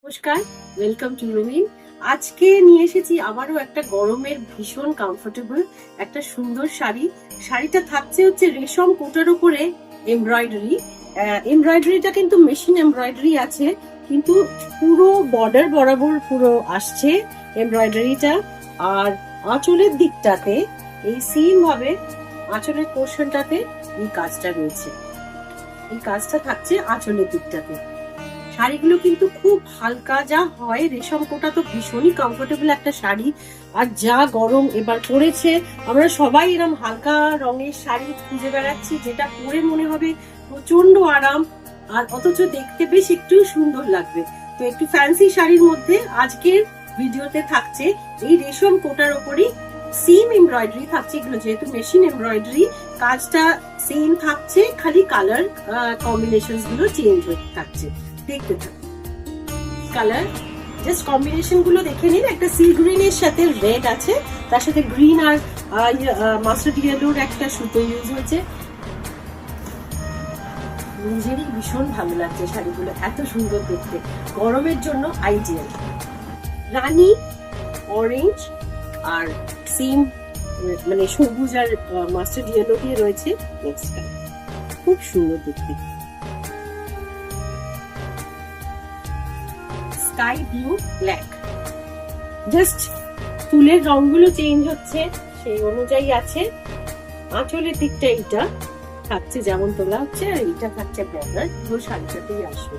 নমস্কার, welcome to রুমিন। আজকে নিয়ে এসেছি আবারও একটা গরমের ভীষণ কমফোর্টেবল একটা সুন্দর শাড়ি। শাড়িটা থাকছে হচ্ছে রেশম কোটার উপরে এমব্রয়ডারি। এমব্রয়ডারিটা কিন্তু মেশিন এমব্রয়ডারি আছে, কিন্তু পুরো বর্ডার বরাবর পুরো আসছে এমব্রয়ডারিটা। আর আঁচলের দিকটাতে এই সেম ভাবে আঁচলের পোর্শনটাতে এই কাজটা রয়েছে। এই কাজটা থাকছে আঁচলের দিকটাতে। শাড়িগুলো কিন্তু খুব হালকা, যা হয় রেশম কোটা তো ভীষণই কমফোর্টেবল একটা শাড়ি। আর যা গরম এবার পড়েছে, আমরা সবাই এরকম হালকা রঙের শাড়ি খুঁজে বেড়াচ্ছি, যেটা পরে মনে হবে প্রচন্ড আরাম, আর অথচ দেখতে বেশ একটু সুন্দর লাগবে। তো একটু ফ্যান্সি শাড়ির মধ্যে আজকের ভিডিওতে থাকছে এই রেশম কোটার ওপরই সেম এমব্রয়ডারি থাকছে। এগুলো যেহেতু মেশিন এমব্রয়ডারি, কাজটা সেম থাকছে, খালি কালার কম্বিনেশন গুলো চেঞ্জ হতে থাকছে। দেখতে থাকুন কালার, জাস্ট কম্বিনেশন গুলো দেখে নিন। একটা সি গ্রিন এর সাথে রেড আছে, তার সাথে গ্রিন আর মাস্টার্ড ইয়েলোর একটা সুতো ইউজ হয়েছে। নিজেরই ভীষণ ভালো লাগছে শাড়িগুলো, এত সুন্দর দেখতে, গরমের জন্য আইডিয়াল। রানী অরেঞ্জ আর সেম মানে সবুজ আর মাস্টার্ড ইয়েলো দিয়ে রয়েছে। নেক্সট কালার খুব সুন্দর দেখতে, স্কাই ব্লু ব্ল্যাক। জাস্ট ফুলের রংগুলো চেঞ্জ হচ্ছে, সেই অনুযায়ী আছে। আঁচলের দিকটা এইটা থাকছে যেমন তোলা হচ্ছে, আর এইটা থাকছে বর্ডার, পুরো শাড়িটাতেই আসবে।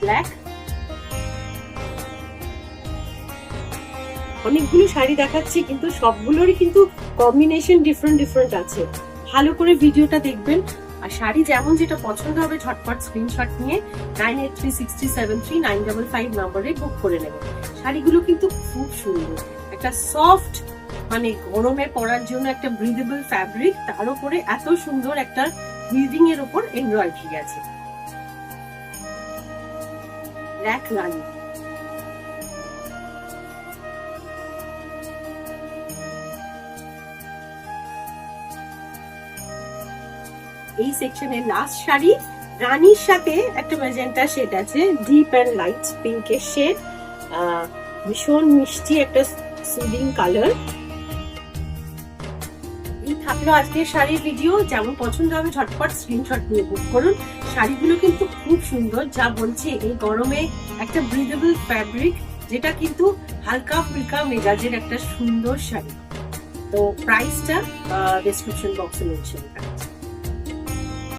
ব্ল্যাক, অনেকগুলো শাড়ি দেখাচ্ছি, কিন্তু সবগুলোরই কিন্তু কম্বিনেশন ডিফারেন্ট ডিফারেন্ট আছে। ভালো করে ভিডিওটা দেখবেন, আর শাড়ি যেমন যেটা পছন্দ হবে ঝটপট স্ক্রিনশট নিয়ে 9836673955 নম্বরে বুক করে নেবেন। শাড়িগুলো কিন্তু খুব সুন্দর, একটা সফট মানে গরমে পরার জন্য একটা ব্রিদেবল ফ্যাব্রিক, তার উপরে এত সুন্দর একটা উইভিং এর উপর এমব্রয়ডারি আছে। ব্ল্যাক রানী, এই সেকশনের লাস্ট শাড়ি রানীর সাথে একটা ম্যাজেন্টা শেড আছে, ডিপ এন্ড লাইট পিঙ্কের শেড, ভীষণ মিষ্টি একটা সুদিং কালার। এই থাকলো আজকের শাড়ির ভিডিও। যেমন পছন্দ হবে ঝটপট স্ক্রিনশট নিয়ে বুক করুন। শাড়িগুলো কিন্তু খুব সুন্দর, যা বলছে এই গরমে একটা ব্রিদেবল ফ্যাব্রিক, যেটা কিন্তু হালকা ফুলকা মেজাজের একটা সুন্দর শাড়ি। তো প্রাইসটা ডেসক্রিপশন বক্সে মেনশন করা আছে।